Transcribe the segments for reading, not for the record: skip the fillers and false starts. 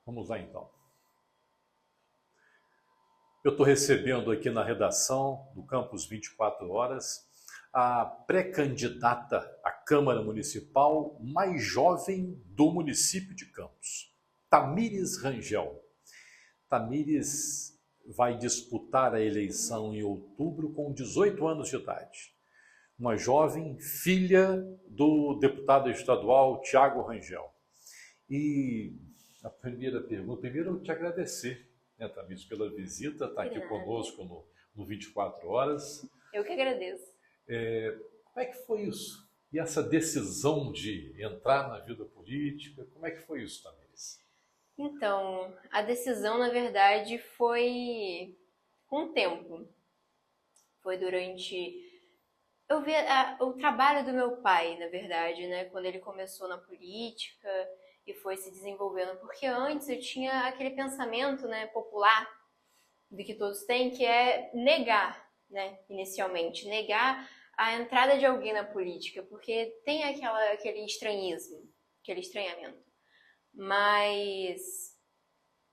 Vamos lá então. Eu estou recebendo aqui na redação do Campus 24 Horas a pré-candidata à Câmara Municipal mais jovem do município de Campos, Tamires Rangel. Tamires vai disputar a eleição em outubro com 18 anos de idade. Uma jovem filha do deputado estadual Tiago Rangel. E a primeira pergunta, primeiro eu te agradecer, né, Tamires, pela visita, estar aqui conosco no 24 Horas. Eu que agradeço. Como é que foi isso? E essa decisão de entrar na vida política, como é que foi isso, Tamires? Então, a decisão, na verdade, foi com o tempo. Foi durante... Eu vi o trabalho do meu pai, na verdade, né? Quando ele começou na política e foi se desenvolvendo. Porque antes eu tinha aquele pensamento, né, popular, do que todos têm, que é negar, né, inicialmente. Negar a entrada de alguém na política, porque tem aquele estranhismo, aquele estranhamento. Mas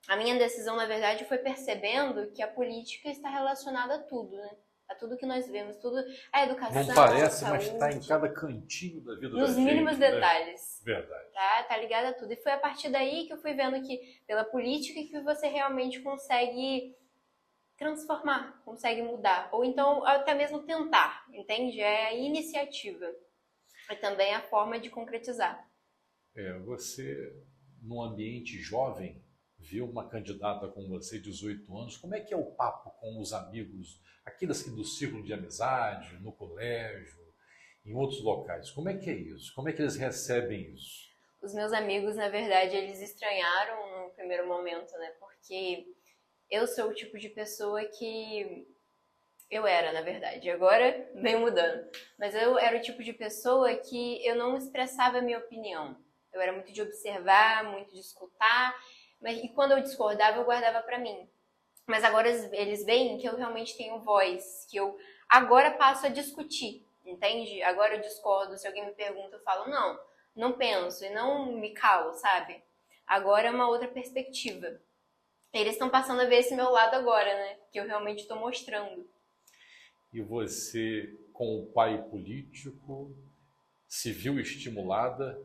a minha decisão, na verdade, foi percebendo que a política está relacionada a tudo, né? A tudo que nós vemos, tudo, a educação, não parece, a saúde, mas está em cada cantinho da vida da gente. Nos mínimos detalhes. Né? Verdade. Tá ligado a tudo. E foi a partir daí que eu fui vendo que, pela política, que você realmente consegue transformar, consegue mudar. Ou então, até mesmo tentar, entende? É a iniciativa. É também a forma de concretizar. Você, num ambiente jovem, viu uma candidata como você, 18 anos, como é que é o papo com os amigos, aqueles que do círculo de amizade, no colégio, em outros locais? Como é que é isso? Como é que eles recebem isso? Os meus amigos, na verdade, eles estranharam no primeiro momento, né? Porque eu sou o tipo de pessoa que... Eu era, na verdade. Agora vem mudando. Mas eu era o tipo de pessoa que eu não expressava a minha opinião. Eu era muito de observar, muito de escutar. E quando eu discordava, eu guardava pra mim. Mas agora eles veem que eu realmente tenho voz. Que eu agora passo a discutir, entende? Agora eu discordo. Se alguém me pergunta, eu falo, não penso e não me calo, sabe? Agora é uma outra perspectiva. Eles estão passando a ver esse meu lado agora, né? Que eu realmente estou mostrando. E você, com o pai político, se viu estimulada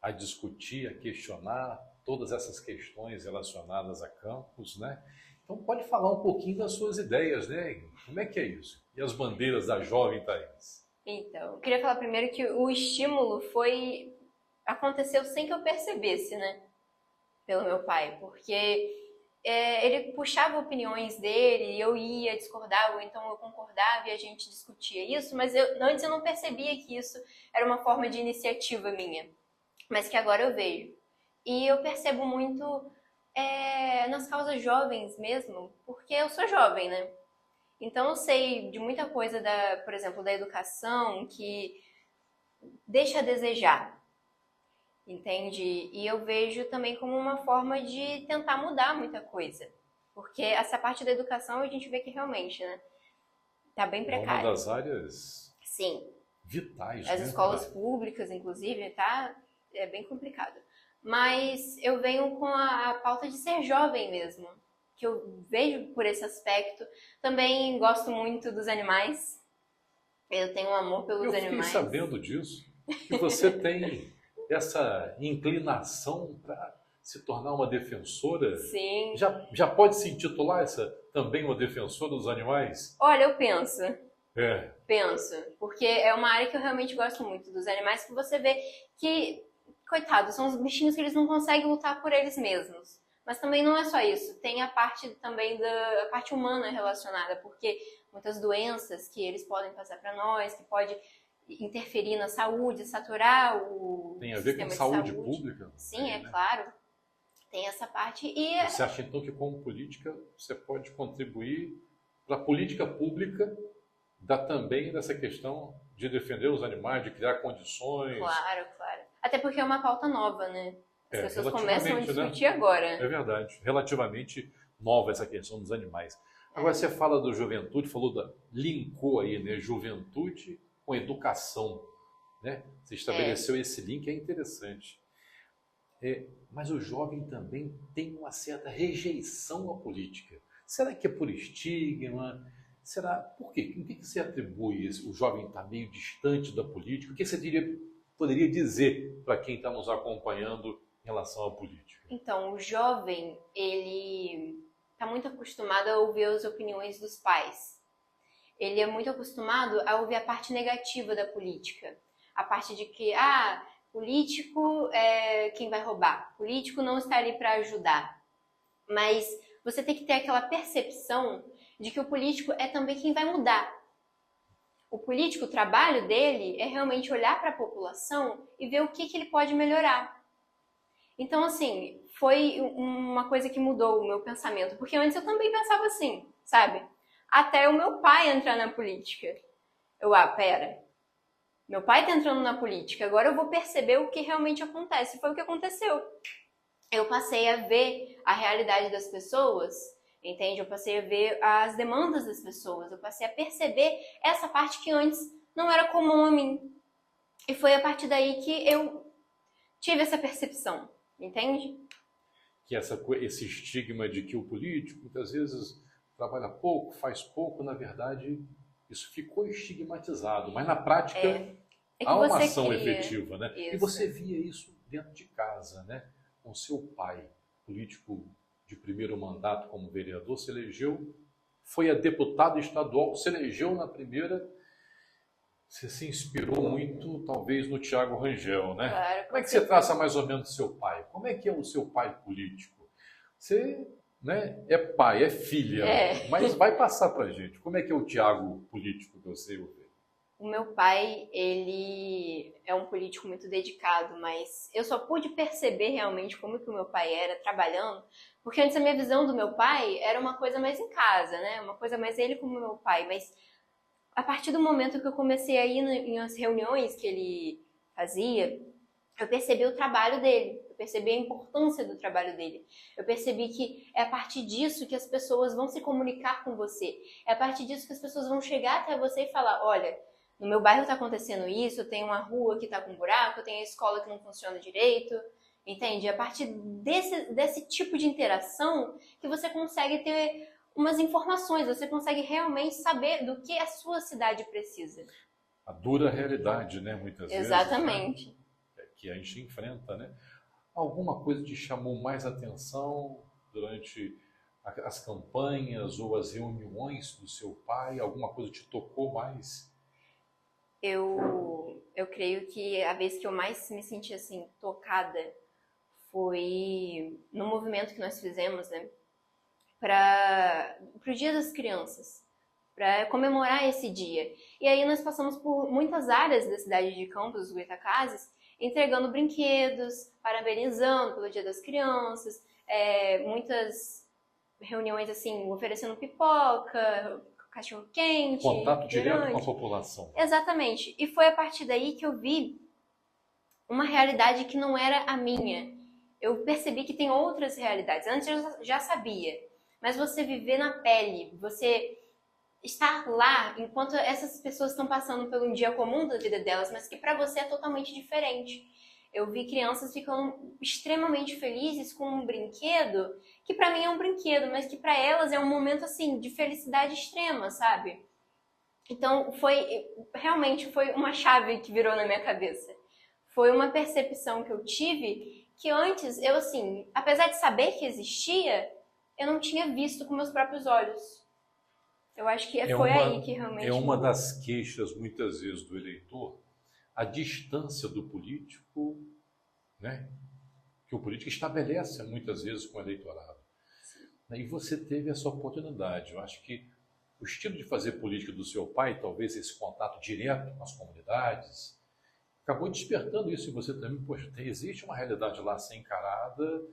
a discutir, a questionar todas essas questões relacionadas a Campos, né? Então pode falar um pouquinho das suas ideias, né? Como é que é isso? E as bandeiras da jovem Thaís? Então, eu queria falar primeiro que o estímulo aconteceu sem que eu percebesse, né? Pelo meu pai, porque ele puxava opiniões dele, e eu ia, discordava, ou então eu concordava e a gente discutia isso, mas antes eu não percebia que isso era uma forma de iniciativa minha, mas que agora eu vejo. E eu percebo muito nas causas jovens mesmo, porque eu sou jovem, né? Então eu sei de muita coisa, por exemplo, da educação, que deixa a desejar. Entende? E eu vejo também como uma forma de tentar mudar muita coisa. Porque essa parte da educação a gente vê que realmente, né? Tá bem precária. É uma das áreas Sim. Vitais. As escolas públicas, inclusive, é bem complicado. Mas eu venho com a pauta de ser jovem mesmo. Que eu vejo por esse aspecto. Também gosto muito dos animais. Eu tenho um amor pelos animais. Eu fiquei sabendo disso. Que você tem essa inclinação para se tornar uma defensora. Sim. Já pode se intitular também uma defensora dos animais? Olha, eu penso. Penso. Porque é uma área que eu realmente gosto muito dos animais, que você vê que, coitados, são os bichinhos que eles não conseguem lutar por eles mesmos. Mas também não é só isso. Tem a parte também a parte humana relacionada, porque muitas doenças que eles podem passar para nós, que pode interferir na saúde, saturar o Tem a ver com saúde pública? Sim, é claro. Tem essa parte. Você acha então que como política você pode contribuir para a política pública também nessa questão de defender os animais, de criar condições? Claro. Até porque é uma pauta nova, né? As pessoas começam a discutir, né? Agora. É verdade. Relativamente nova essa questão dos animais. Agora você fala da juventude, linkou aí, né? Juventude com educação, né? Você estabeleceu esse link, é interessante. Mas o jovem também tem uma certa rejeição à política. Será que é por estigma? Será? Por quê? O que você atribui isso? O jovem está meio distante da política? O que você poderia dizer para quem está nos acompanhando em relação à política? Então, o jovem, ele está muito acostumado a ouvir as opiniões dos pais. Ele é muito acostumado a ouvir a parte negativa da política. A parte de que, político é quem vai roubar. Político não está ali para ajudar. Mas você tem que ter aquela percepção de que o político é também quem vai mudar. O político, o trabalho dele é realmente olhar para a população e ver o que ele pode melhorar. Então, assim, foi uma coisa que mudou o meu pensamento. Porque antes eu também pensava assim, sabe? Até o meu pai entrar na política. Pera. Meu pai tá entrando na política, agora eu vou perceber o que realmente acontece. Foi o que aconteceu. Eu passei a ver a realidade das pessoas, entende? Eu passei a ver as demandas das pessoas, eu passei a perceber essa parte que antes não era comum a mim. E foi a partir daí que eu tive essa percepção, entende? Que esse estigma de que o político, muitas vezes, trabalha pouco, faz pouco, na verdade, isso ficou estigmatizado. Mas, na prática, há uma ação efetiva, né? Isso. E você via isso dentro de casa, né? Com seu pai, político de primeiro mandato como vereador, se elegeu, foi a deputado estadual, se elegeu na primeira. Você se inspirou muito, talvez, no Thiago Rangel, né? Claro, como é que você traça mais ou menos seu pai? Como é que é o seu pai político? Você, né, é pai, é filha, mas vai passar pra gente. Como é que é o Thiago político que você ouviu? O meu pai, ele é um político muito dedicado, mas eu só pude perceber realmente como que o meu pai era trabalhando, porque antes a minha visão do meu pai era uma coisa mais em casa, né? Uma coisa mais ele como meu pai, mas a partir do momento que eu comecei a ir em as reuniões que ele fazia, eu percebi o trabalho dele, eu percebi a importância do trabalho dele. Eu percebi que é a partir disso que as pessoas vão se comunicar com você. É a partir disso que as pessoas vão chegar até você e falar, olha, no meu bairro está acontecendo isso, tem uma rua que está com buraco, tem a escola que não funciona direito, entende? É a partir desse tipo de interação que você consegue ter umas informações, você consegue realmente saber do que a sua cidade precisa. A dura realidade, né? Muitas vezes. Exatamente. Né? Que a gente enfrenta, né? Alguma coisa te chamou mais atenção durante as campanhas ou as reuniões do seu pai? Alguma coisa te tocou mais? Eu creio que a vez que eu mais me senti assim tocada foi no movimento que nós fizemos, né, para o Dia das Crianças, para comemorar esse dia. E aí nós passamos por muitas áreas da cidade de Campos dos Goytacazes, entregando brinquedos, parabenizando pelo Dia das Crianças, muitas reuniões assim, oferecendo pipoca, cachorro-quente. Contato direto com a população. Exatamente. E foi a partir daí que eu vi uma realidade que não era a minha. Eu percebi que tem outras realidades. Antes eu já sabia. Mas você viver na pele, você estar lá enquanto essas pessoas estão passando por um dia comum da vida delas, mas que para você é totalmente diferente. Eu vi crianças ficando extremamente felizes com um brinquedo que para mim é um brinquedo, mas que para elas é um momento assim de felicidade extrema, sabe? Então realmente foi uma chave que virou na minha cabeça. Foi uma percepção que eu tive que antes eu assim, apesar de saber que existia, eu não tinha visto com meus próprios olhos. Eu acho que foi aí que realmente... É uma das queixas, muitas vezes, do eleitor, a distância do político, né, que o político estabelece muitas vezes com o eleitorado. Sim. E você teve essa oportunidade. Eu acho que o estilo de fazer política do seu pai, talvez esse contato direto com as comunidades, acabou despertando isso em você também. Poxa, existe uma realidade lá a ser encarada,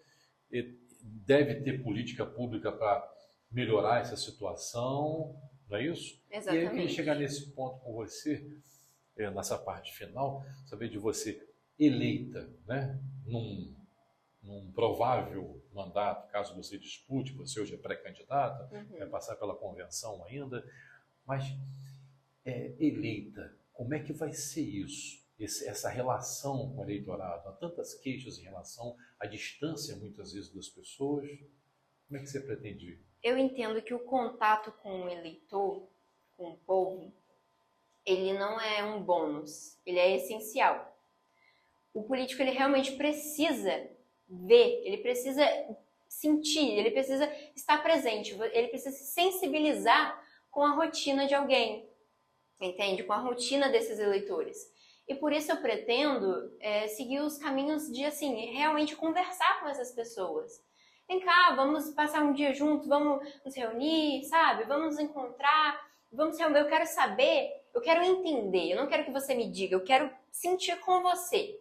e deve ter política pública para melhorar essa situação, não é isso? Exatamente. E aí eu queria chegar nesse ponto com você, nessa parte final, saber de você eleita, né, num provável mandato, caso você dispute, você hoje é pré-candidata, vai passar pela convenção ainda, mas eleita, como é que vai ser isso? essa relação com o eleitorado? Há tantas queixas em relação à distância, muitas vezes, das pessoas. Como é que você pretende? Eu entendo que o contato com o eleitor, com o povo, ele não é um bônus, ele é essencial. O político, ele realmente precisa ver, ele precisa sentir, ele precisa estar presente, ele precisa se sensibilizar com a rotina de alguém, entende? Com a rotina desses eleitores. E por isso eu pretendo seguir os caminhos de, assim, realmente conversar com essas pessoas. Vem cá, vamos passar um dia juntos, vamos nos reunir, sabe? Vamos nos encontrar, vamos reunir. Eu quero saber, eu quero entender, eu não quero que você me diga, eu quero sentir com você.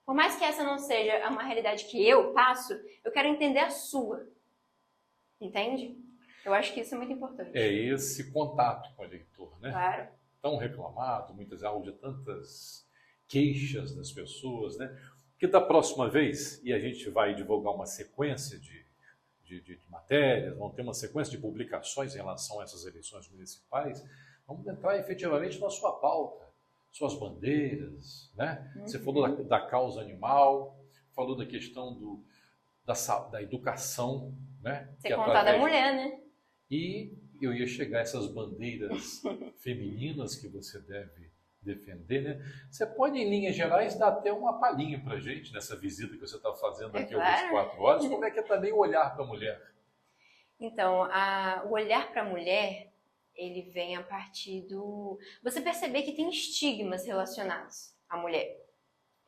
Por mais que essa não seja uma realidade que eu passo, eu quero entender a sua. Entende? Eu acho que isso é muito importante. É esse contato com o eleitor, né? Claro. Tão reclamado, muitas vezes, de tantas queixas das pessoas, né? Que da próxima vez, e a gente vai divulgar uma sequência de matérias, vamos ter uma sequência de publicações em relação a essas eleições municipais, vamos entrar efetivamente na sua pauta, suas bandeiras, né? Você falou da causa animal, falou da questão da educação, né? Você contar da mulher, né? E eu ia chegar a essas bandeiras femininas que você deve defender, né? Você pode, em linhas gerais, dar até uma palhinha para a gente nessa visita que você está fazendo aqui às 24 horas. Como é que é também o olhar para a mulher? Então, o olhar para a mulher, ele vem a partir do... Você perceber que tem estigmas relacionados à mulher.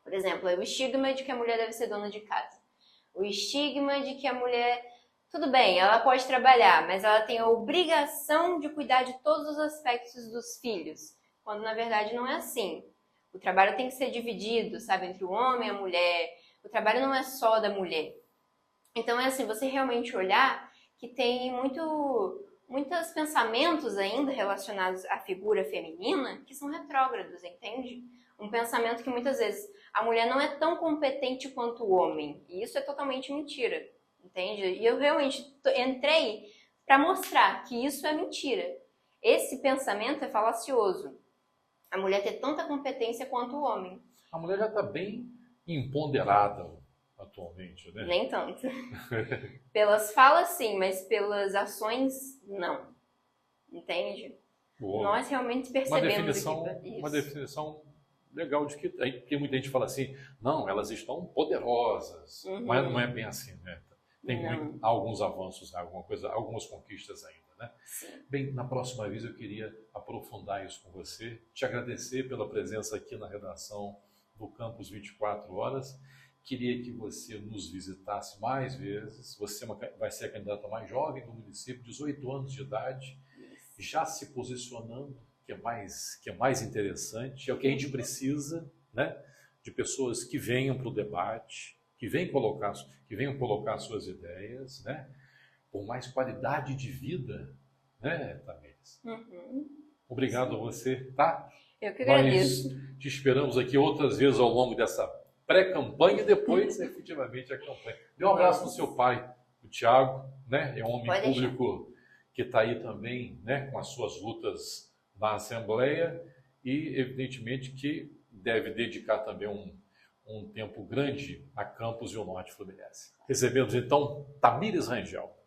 Por exemplo, o estigma de que a mulher deve ser dona de casa. O estigma de que a mulher... Tudo bem, ela pode trabalhar, mas ela tem a obrigação de cuidar de todos os aspectos dos filhos. Quando, na verdade, não é assim. O trabalho tem que ser dividido, sabe, entre o homem e a mulher. O trabalho não é só da mulher. Então, é assim, você realmente olhar que tem muitos pensamentos ainda relacionados à figura feminina que são retrógrados, entende? Um pensamento que, muitas vezes, a mulher não é tão competente quanto o homem. E isso é totalmente mentira, entende? E eu realmente entrei para mostrar que isso é mentira. Esse pensamento é falacioso. A mulher ter tanta competência quanto o homem. A mulher já está bem empoderada atualmente, né? Nem tanto. Pelas falas, sim, mas pelas ações, não. Entende? Boa. Nós realmente percebemos uma definição legal de que tem muita gente que fala assim, não, elas estão poderosas. Mas não é bem assim, né? Tem alguns avanços, algumas conquistas ainda. Né? Bem, na próxima vez eu queria aprofundar isso com você, te agradecer pela presença aqui na redação do Campus 24 Horas. Queria que você nos visitasse mais vezes. Você vai ser a candidata mais jovem do município, 18 anos de idade, já se posicionando, que é mais interessante, é o que a gente precisa, né? De pessoas que venham para o debate, que venham colocar suas ideias, né? Por mais qualidade de vida, né, Tamires? Obrigado a você, tá? Eu que agradeço. Nós te esperamos aqui outras vezes ao longo dessa pré-campanha e depois, efetivamente, a campanha. Dê um abraço no seu pai, o Tiago, né? É um homem público que está aí também, né, com as suas lutas na Assembleia e, evidentemente, que deve dedicar também um tempo grande a Campos e o Norte Fluminense. Recebemos, então, Tamires Rangel.